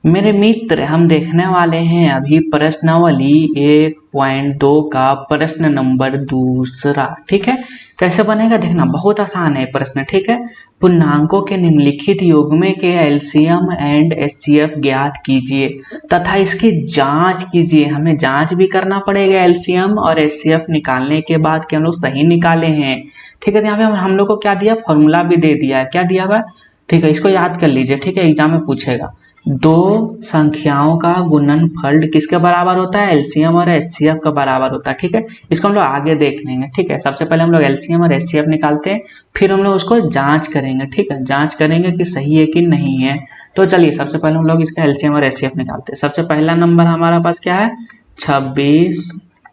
मेरे मित्र, हम देखने वाले हैं अभी प्रश्नावली 1.2 का प्रश्न नंबर 2। ठीक है, कैसे बनेगा देखना, बहुत आसान है प्रश्न। ठीक है, पूर्णांकों के निम्नलिखित युग्म के एलसीएम एंड एचसीएफ ज्ञात कीजिए तथा इसकी जांच कीजिए। हमें जांच भी करना पड़ेगा एलसीएम और एचसीएफ निकालने के बाद कि हम लोग सही निकाले हैं। ठीक है, तो यहाँ पे हम लोग को क्या दिया, फॉर्मूला भी दे दिया है। क्या दिया हुआ है, ठीक है, इसको याद कर लीजिए। ठीक है, एग्जाम में पूछेगा दो संख्याओं का गुणनफल किसके बराबर होता है, एलसीएम और एचसीएफ का बराबर होता है। ठीक है, इसको हम लोग आगे देख लेंगे। ठीक है, सबसे पहले हम लोग एलसीएम और एचसीएफ निकालते हैं, फिर हम लोग उसको जांच करेंगे। ठीक है, जांच करेंगे कि सही है कि नहीं है। तो चलिए सबसे पहले हम लोग इसका एलसीएम और एचसीएफ निकालते हैं। सबसे पहला नंबर हमारा पास क्या है, 26।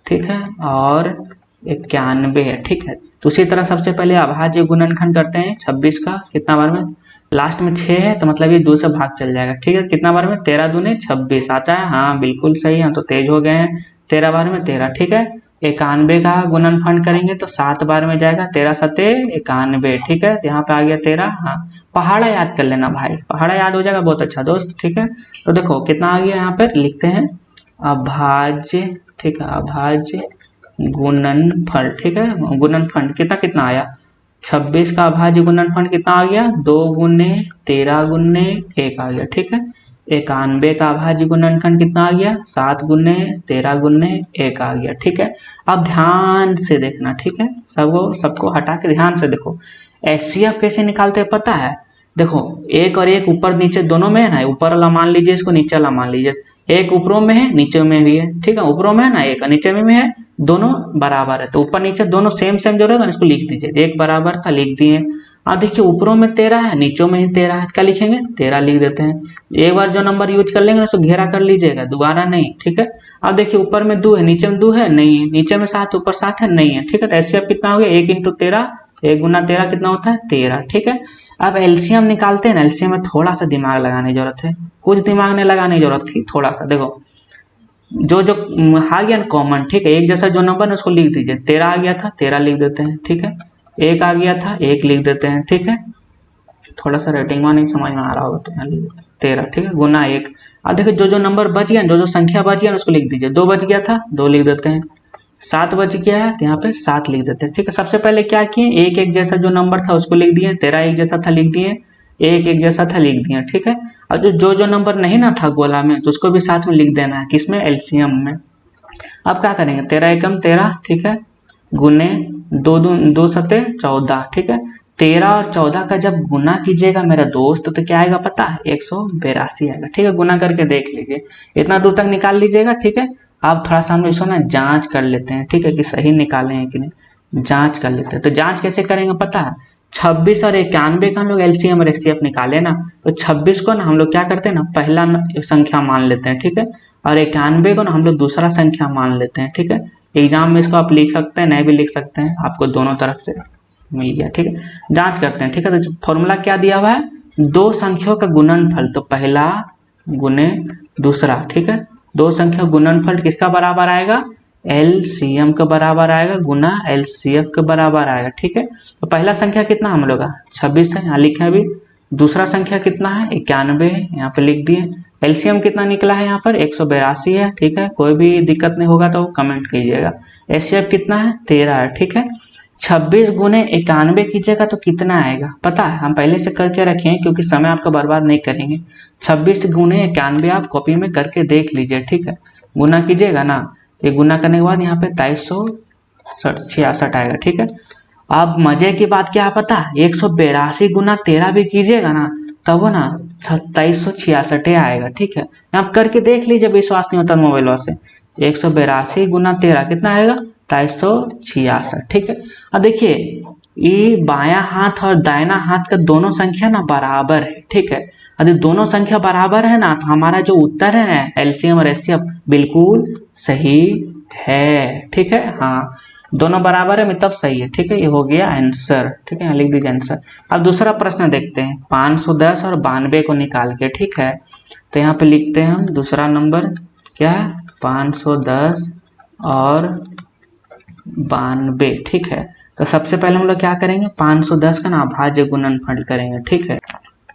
ठीक है, और 91 है। ठीक है, तो उसी तरह सबसे पहले अभाज्य गुणनखंड करते हैं 26 का। कितना बार में, लास्ट में 6 है तो मतलब ये 2 से भाग चल जाएगा। ठीक है, कितना बार में, 13 दूने 26 आता है। हाँ बिल्कुल सही, हम तो तेज हो गए हैं। 13 बार में 13। ठीक है, 91 का गुणनफल करेंगे तो 7 बार में जाएगा, 13 सते 91। ठीक है, यहाँ पे आ गया 13। हाँ, पहाड़ा याद कर लेना भाई, पहाड़ा याद हो जाएगा, बहुत अच्छा दोस्त। ठीक है, तो देखो कितना आ गया, यहाँ पर लिखते हैं अभाज्य। ठीक है, अभाज्य गुणनफल। ठीक है, गुणनफल कितना कितना आया, 26 का अभाज्य गुणनफल कितना आ गया, 2 गुने 13 गुने 1 आ गया। ठीक है, 91 का अभाज्य गुणनफल कितना आ गया, 7 गुने 13 गुने 1 आ गया। ठीक है, अब ध्यान से देखना। ठीक है, सबको हटा के ध्यान से देखो, एचसीएफ कैसे निकालते हैं पता है। देखो, एक और एक ऊपर नीचे दोनों में है ना, ऊपर वाला मान लीजिए, इसको नीचे वाला मान लीजिए। एक ऊपरों में है, नीचे में भी है। ठीक है, ऊपरों में है ना एक, नीचे में है, दोनों बराबर है तो ऊपर नीचे दोनों सेम सेम जो रहेगा इसको लिख दीजिए। एक बराबर था, लिख दिए। अब देखिए ऊपरों में 13 है, नीचों में ही 13 है, क्या लिखेंगे, 13 लिख देते हैं। एक बार जो नंबर यूज कर लेंगे उसको घेरा कर लीजिएगा, दोबारा नहीं। ठीक है, अब देखिए ऊपर में 2 है, नीचे में 2 है, नहीं है, नीचे में 7, ऊपर 7 है, नहीं है। ठीक है, तो ऐसे अब कितना हो गया, 1 × 13, 1 गुना 13 कितना होता है, 13। ठीक है, अब एलसीएम निकालते हैं ना, एलसीएम में थोड़ा सा दिमाग लगाने की जरूरत है, कुछ दिमाग नहीं लगाने की जरूरत थी, थोड़ा सा देखो जो जो आ गया ना कॉमन। ठीक है, एक जैसा जो नंबर है उसको लिख दीजिए। 13 आ गया था, 13 लिख देते हैं। ठीक है, 1 आ गया था, 1 लिख देते हैं। ठीक है, थोड़ा सा रेटिंग में नहीं समझ में आ रहा होगा तो यहाँ लिख देते हैं 13। ठीक है, गुना 1। अब देखिए जो जो नंबर बच गया, जो जो संख्या बच गया उसको लिख दीजिए। 2 बच गया था, 2 लिख देते हैं। 7 बच गया है तो यहाँ पे 7 लिख देते हैं। ठीक है, सबसे पहले क्या किए, एक एक जैसा जो नंबर था उसको लिख दिए। 13 एक जैसा था, लिख दिए। एक एक जैसा था, लिख दिए। ठीक है, और जो जो नंबर नहीं ना था गोला में तो उसको भी साथ में लिख देना है, किसमें, एलसीएम में। अब क्या करेंगे, 13 एकम 13। ठीक है, गुने 2 सते 14। ठीक है, 13 और 14 का जब गुना कीजिएगा मेरा दोस्त तो क्या आएगा पता है, 182 आएगा। ठीक है, गुना करके देख लीजिए, इतना दूर तक निकाल लीजिएगा। ठीक है, अब थोड़ा सा हम इसको ना जांच कर लेते हैं। ठीक है, कि सही निकाले हैं कि नहीं, जांच कर लेते हैं। तो जांच कैसे करेंगे पता है, 26 और 91 का हम लोग एलसीएम और एचसीएफ निकाले ना, तो 26 को ना हम लोग क्या करते हैं ना, पहला संख्या मान लेते हैं। ठीक है, और 91 को ना हम लोग दूसरा संख्या मान लेते हैं। ठीक है, एग्जाम में इसको आप लिख सकते हैं, नहीं भी लिख सकते हैं, आपको दोनों तरफ से मिल गया। ठीक है, जांच करते हैं। ठीक है, तो फॉर्मूला क्या दिया हुआ है, दो संख्याओं का गुणनफल, तो पहला गुने दूसरा। ठीक है, दो संख्या गुणनफल किसका बराबर आएगा, एलसीएम के बराबर आएगा, गुना एलसीएफ के बराबर आएगा। ठीक है, तो पहला संख्या कितना हम लोग का 26 है, यहाँ लिखे अभी। दूसरा संख्या कितना है, 91 है, यहाँ पे लिख दिए। एलसीएम कितना निकला है यहाँ पर, 182 है। ठीक है, कोई भी दिक्कत नहीं होगा तो कमेंट कीजिएगा। एचसीएफ कितना है, 13 है। ठीक है, 26 गुने 91 कीजिएगा तो कितना आएगा पता है, हम पहले से करके रखे हैं क्योंकि समय आपका बर्बाद नहीं करेंगे। 26 गुने 91 आप कॉपी में करके देख लीजिए। ठीक है, गुना कीजिएगा ना, ये गुना करने के बाद यहाँ पे 2366 आएगा। ठीक है, अब मजे की बात क्या पता है, 182 गुना 13 भी कीजिएगा ना तब ना 2766 आएगा। ठीक है, आप करके देख लीजिए, विश्वास नहीं होता मोबाइल से। 182 गुना 13 कितना आएगा, 2766। ठीक है, अब देखिए ये बायां हाथ और दाहिना हाथ का दोनों संख्या ना बराबर है। ठीक है, यदि दोनों संख्या बराबर है ना तो हमारा जो उत्तर है ना एलसीएम और एचसीएफ बिल्कुल सही है। ठीक है, हाँ दोनों बराबर है तब सही है। ठीक है, ये हो गया आंसर। ठीक है, यहाँ लिख दीजिए आंसर। अब दूसरा प्रश्न देखते हैं, 510 और 92 को निकाल के। ठीक है, तो यहाँ पे लिखते हैं हम दूसरा नंबर क्या है, 510 और 92। ठीक है, तो सबसे पहले हम लोग क्या करेंगे, 510 का ना अभाज्य गुणनफल करेंगे। ठीक है,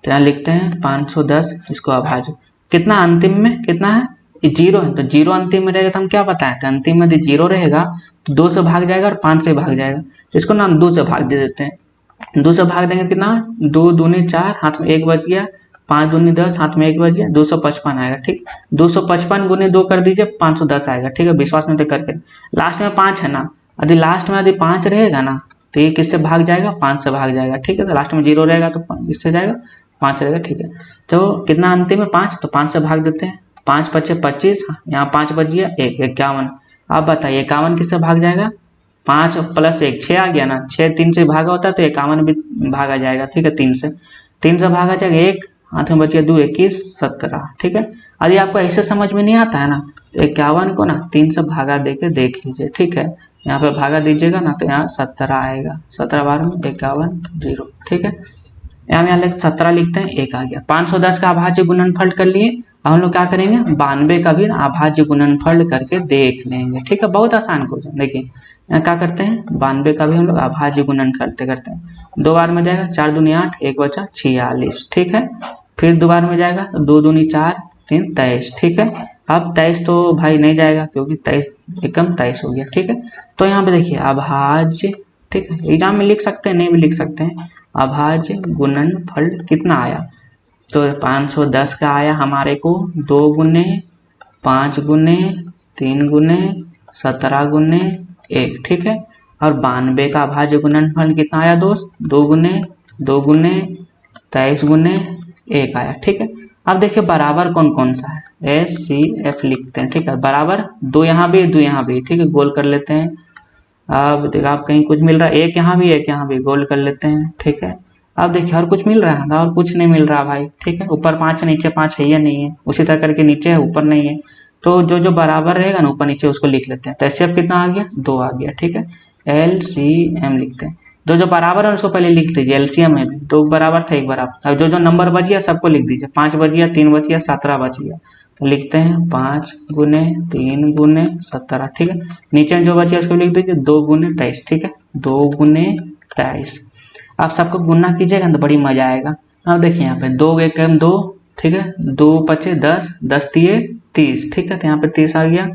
तो यहाँ लिखते हैं 510, इसको अभाज्य कितना अंतिम में कितना है, 0 है, तो 0 अंतिम में रहेगा तो हम क्या बताएं, तो अंतिम में 0 रहेगा तो 2 से भाग जाएगा और 5 से भाग जाएगा, इसको ना हम 2 से भाग दे देते हैं। 2 से भाग देंगे कितना, 2 दूनी 4, हाथ में 1 बच गया, 5 दूनी 10, हाथ में 1 बच गया, 255 आएगा। ठीक, 255 गुने 2 कर दीजिए, 510 आएगा। ठीक है, विश्वास में तो करके लास्ट में 5 है ना, यदि लास्ट में यदि 5 रहेगा ना तो ये किससे भाग जाएगा, 5 से भाग जाएगा। ठीक है, तो लास्ट में 0 रहेगा तो इससे जाएगा, 5 रहेगा। ठीक है, तो कितना अंतिम में 5, तो 5 से भाग देते हैं, 5 पचे 25, यहाँ 5 बच गया, 1 51। अब बताइए 51 किससे भाग जाएगा, 5 प्लस 1 6 आ गया ना, 6 3 से भागा होता है तो 51 भी भागा जाएगा। ठीक है, 3 से भागा जाएगा, 1 हाथ में बच गया, 2 21 17। ठीक है, यदि आपको ऐसे समझ में नहीं आता है ना तो 51 को ना 3 से भागा दे के देख लीजिए। ठीक है, यहाँ पे भागा दीजिएगा ना तो यहाँ 17 आएगा, 17 बार में 51 0। ठीक है, यहाँ 17 लिखते हैं, 1 आ गया। 510 का अभाज्य गुणनफल कर लिए, अब हम लोग क्या करेंगे, 92 का भी अभाज्य गुणनफल करके देख लेंगे। ठीक है, बहुत आसान क्वेश्चन। देखिए यहाँ क्या करते हैं, 92 का भी हम लोग अभाज्य गुणन करते हैं, 2 बार में जाएगा, 4 दूनी 8, 1 बचा 46। ठीक है, फिर 2 बार में जाएगा, 2 दूनी 4 3 23। ठीक है, अब 23 तो भाई नहीं जाएगा क्योंकि 23 एकम 23 हो गया। ठीक है, तो यहाँ पे देखिए अभाज्य, ठीक है, एग्जाम में लिख सकते हैं, नहीं भी लिख सकते हैं, अभाज्य गुणनफल कितना आया, तो 510 का आया हमारे को 2 गुने 5 गुने 3 गुने 17 गुने 1। ठीक है, और 92 का अभाज्य गुणनफल कितना आया दोस्त, 2 गुने 23 गुने 1 आया। ठीक है, अब देखिए बराबर कौन कौन सा है, SCF लिखते हैं। ठीक है, बराबर 2 यहाँ भी 2 यहाँ भी। ठीक है, गोल कर लेते हैं। अब देखिए आप कहीं कुछ मिल रहा है, 1 यहाँ भी 1 यहाँ भी, गोल कर लेते हैं। ठीक है, अब देखिए और कुछ मिल रहा है ना, और कुछ नहीं मिल रहा भाई। ठीक है, ऊपर 5 है नीचे 5 है या नहीं है, उसी तरह करके नीचे है ऊपर नहीं है, तो जो जो बराबर रहेगा ना ऊपर नीचे उसको लिख लेते हैं। तो SCF कितना आ गया, 2 आ गया। ठीक है, LCM लिखते हैं, जो बाराबर है उसको पहले लिख लीजिए, LCM में भी 2 बराबर था 1 बराबर। अब जो जो नंबर बच गया सबको लिख दीजिए, 5 बच गया 3 बच गया 17 बच गया, तो लिखते हैं 5 गुने 3 गुने 17। ठीक है, नीचे जो बच गया उसको लिख दीजिए 2 गुने 23। ठीक है, 2 गुने 23। आप सबको गुना कीजिएगा तो बड़ी मजा आएगा। अब देखिए यहाँ पे 2 1 2। ठीक है, 2 पचे 10 10 दिए 30। ठीक है, तो यहाँ पे 30 आ गया,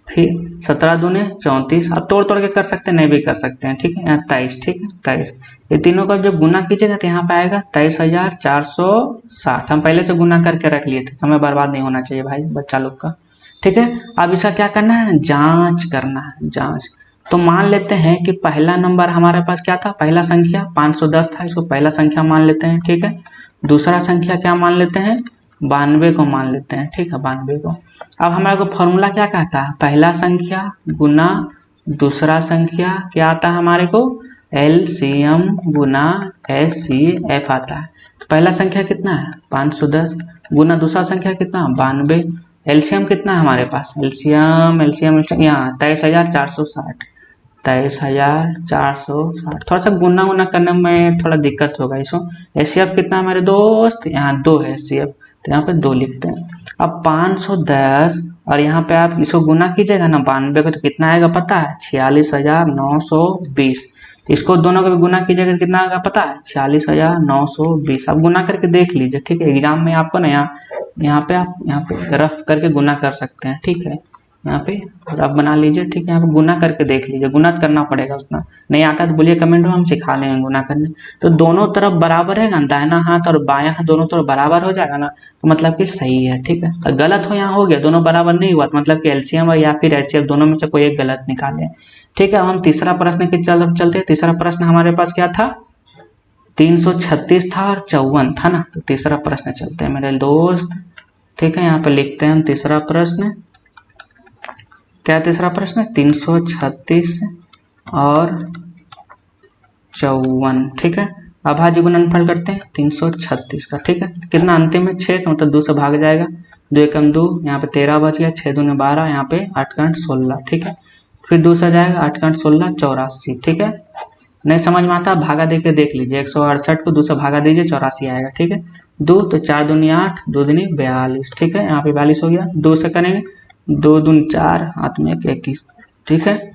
फिर 17 दूने 34। आप तोड़ तोड़ के कर सकते हैं, नहीं भी कर सकते हैं। ठीक है, यहाँ 23। ठीक है, 23, ये तीनों का जब गुना कीजिएगा तो यहाँ पे आएगा 23,460। हम पहले से गुना करके रख लिए थे, समय बर्बाद नहीं होना चाहिए भाई बच्चा लोग का। ठीक है, अब इसका क्या करना है, जांच करना है, जांच। तो मान लेते हैं कि पहला नंबर हमारे पास क्या था, पहला संख्या 510 था, इसको पहला संख्या मान लेते हैं। ठीक है, दूसरा संख्या क्या मान लेते हैं, 92 को मान लेते हैं। ठीक है, 92 को। अब हमारे को फॉर्मूला क्या कहता है, पहला संख्या गुना दूसरा संख्या क्या आता है हमारे को, LCM गुना SCF आता है। तो पहला संख्या कितना है 510 गुना दूसरा संख्या कितना 92, LCM कितना है हमारे पास, LCM यहाँ 23,460, 23,460। थोड़ा सा गुना गुना करने में थोड़ा दिक्कत होगा इसको। SCF कितना है मेरे दोस्त, यहाँ 2 है SCF, तो यहाँ पे 2 लिखते हैं। अब 510 और यहाँ पे आप इसको गुना कीजिएगा ना 92 को, तो कितना आएगा पता है, 46,920। इसको दोनों को भी गुना कीजिएगा कितना आएगा पता है, 46,920। आप गुना करके देख लीजिए। ठीक है, एग्जाम में आपको ना यहाँ पे आप यहाँ पे रफ करके गुना कर सकते हैं। ठीक है, यहाँ पे रफ बना लीजिए। ठीक है, यहाँ पे गुना करके देख लीजिए, गुना करना पड़ेगा, उतना नहीं आता तो बोलिए कमेंट में, हम सिखा लेंगे गुना करने। तो दोनों तरफ बराबर है ना, दाहिना हाथ और बायां हाथ दोनों तरफ बराबर हो जाएगा ना, तो मतलब कि सही है। ठीक है, अगर गलत हो यहाँ हो गया, दोनों बराबर नहीं हुआ तो मतलब कि LCM या फिर SCF दोनों में से कोई एक गलत निकाले। ठीक है, अब हम तीसरा प्रश्न की तरफ चलते हैं। तीसरा प्रश्न हमारे पास क्या था, 336 था और 54 था ना, तो तीसरा प्रश्न चलते हैं मेरे दोस्त। ठीक है, यहाँ पे लिखते हैं हम तीसरा प्रश्न, क्या तीसरा प्रश्न, 336 और 54। ठीक है, अभाज्य गुणनफल करते हैं 336 का। ठीक है, कितना अंतिम में 6 का मतलब 2 से भाग जाएगा, 2 एकम 2, यहाँ पे 13 बच गया, 6 दूने 12, यहाँ पे 8 का 16। ठीक है, फिर 2 से जाएगा, 8 का 16 84। ठीक है, नहीं समझ में आता भागा दे के देख लीजिए, 168 को 2 से भागा दीजिए 84 आएगा। ठीक है, 2 तो 4 दूनी 8, 2 दूनी 42। ठीक है, यहाँ पे 42 हो गया, 2 से करेंगे, 2 दूनी 4, हाथ में 21। ठीक है,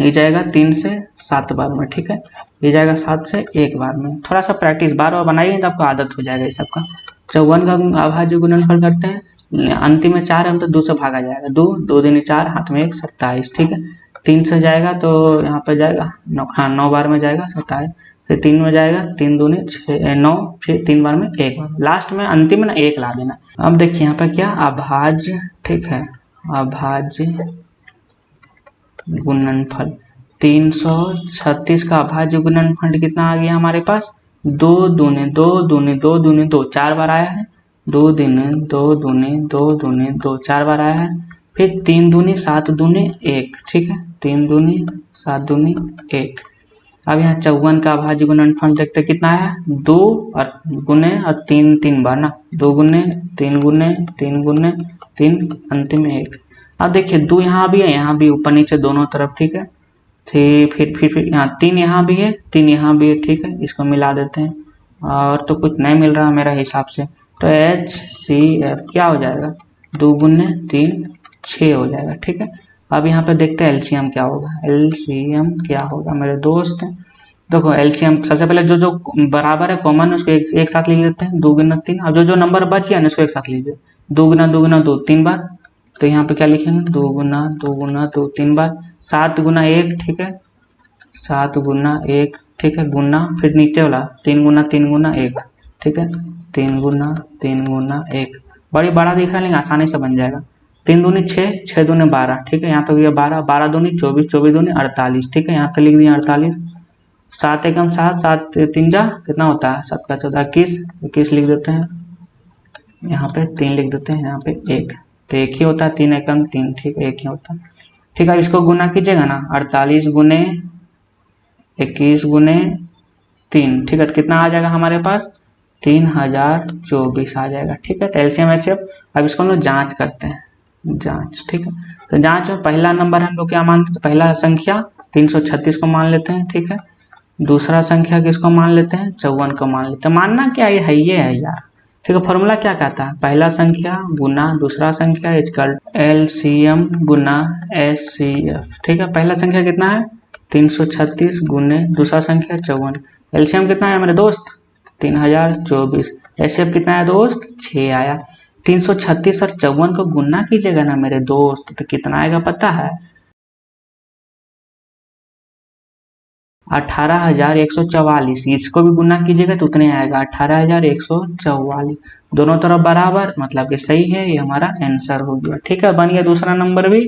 ये जाएगा 3 से 7 बार में। ठीक है, ये जाएगा 7 से 1 बार में। थोड़ा सा प्रैक्टिस बार बार बनाइए तो आपको आदत हो जाएगा ये सबका। 54 का अभाज्य गुणनफल करते हैं, अंतिम में 4 है तो 2 से भागा जाएगा, 2 2 दूनी 4, हाथ में 1, 27, ठीक है। 3 से जाएगा तो यहाँ पे जाएगा 9, हाँ 9 बार में जाएगा 27, फिर 3 में जाएगा 3 दूनी 9, फिर 3 बार में 1 बार, लास्ट में अंतिम में ना 1 ला देना। अब देखिए यहाँ पे क्या अभाज्य, ठीक है, अभाज्य गुणनफल 336 का अभाज्य गुणनफल कितना आ गया हमारे पास, 2 दूनी 2 दूनी 2 दूनी 2, 4 बार आया है, 2 दूनी 2 दूनी 2 दूनी 2, 4 बार आया है, फिर 3 दूनी 7 दूनी 1, ठीक है, 3 दूनी 7 दूनी 1। अब यहाँ 54 का अभाज्य गुणनफल देखते कितना आया, 2 और गुने और 3 3 बार ना, 2 गुने 3 गुने 3 गुने 3, अंतिम में 1। अब देखिए 2 यहाँ भी है, यहाँ भी, ऊपर नीचे दोनों तरफ, ठीक है। फिर यहाँ 3 यहाँ भी है, 3 यहाँ भी है, ठीक है, इसको मिला देते हैं, और तो कुछ नहीं मिल रहा मेरा हिसाब से, तो HCF क्या हो जाएगा, 2 गुने 3 6 हो जाएगा, ठीक है। अब यहाँ पे देखते हैं LCM क्या होगा, LCM क्या होगा मेरे दोस्त। देखो LCM सबसे पहले जो जो बराबर है कॉमन उसको एक साथ लिख देते हैं, 2 गुना 3। अब जो जो नंबर बच गया ना उसको एक साथ लीजिए, 2 गुना 2 गुना 2 3 बार, तो यहाँ पे क्या लिखेंगे, 2 गुना 2 गुना 2 3 बार, 7 गुना 1, ठीक है, 7 गुना 1, ठीक है, गुना फिर नीचे वाला 3 गुना 1, ठीक है, 3 गुना 1, बड़ी बड़ा दिख रहा है लेकिन आसानी से बन जाएगा। 3 दूनी 6, 6 दूनी 12, ठीक है, यहाँ तक ये 12, 12 दूनी 24, 24 दूनी 48, ठीक है, यहाँ तक लिख दिया 48। 7 एकम 7, 7 3 जा कितना होता है, 7 का 14 21, 21 लिख देते हैं, यहाँ पे 3 लिख देते हैं, यहाँ पे 1, तो 1 ही होता है, 3 एकम 3, ठीक है, 1 ही होता है, ठीक है। इसको गुना कीजिएगा ना, 48 गुने 21 गुने 3, ठीक है, तो कितना आ जाएगा हमारे पास, 3024 आ जाएगा, ठीक है। तो LCM HCF अब इसको हम लोग जाँच करते हैं, जाँच, ठीक है। तो जाँच में पहला नंबर हम लोग क्या मानते हैं, पहला संख्या 336 को मान लेते हैं, ठीक है। दूसरा संख्या किसको मान लेते हैं, 54 को मान लेते हैं। मानना क्या ये है यार, ठीक है। फॉर्मूला क्या कहता है, पहला संख्या गुना दूसरा संख्या इक्वल LCM गुना HCF, ठीक है। पहला संख्या कितना है 336 गुने दूसरा संख्या 54, LCM कितना है मेरे दोस्त 3024, HCF कितना है दोस्त 6 आया। 336 और 54 को गुना कीजिएगा ना मेरे दोस्त, तो कितना आएगा पता है, 18,144। इसको भी गुना कीजिएगा तो उतने आएगा 18,144, दोनों तरफ बराबर, मतलब कि सही है, ये हमारा आंसर हो गया, ठीक है, बन गया दूसरा नंबर भी।